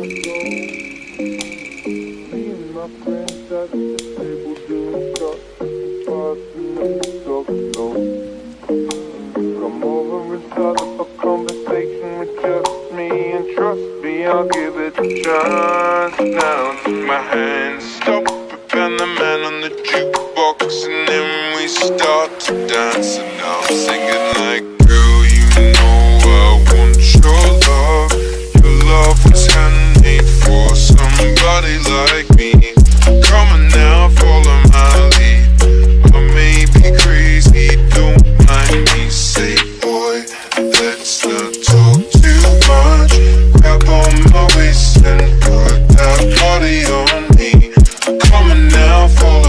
Me and my friends sat at the table doing shots, passing them talk slow. Come over and start up a conversation with just me, and trust me, I'll give it a chance. Now take my hand, stop, and the man on the jukebox, and then we start to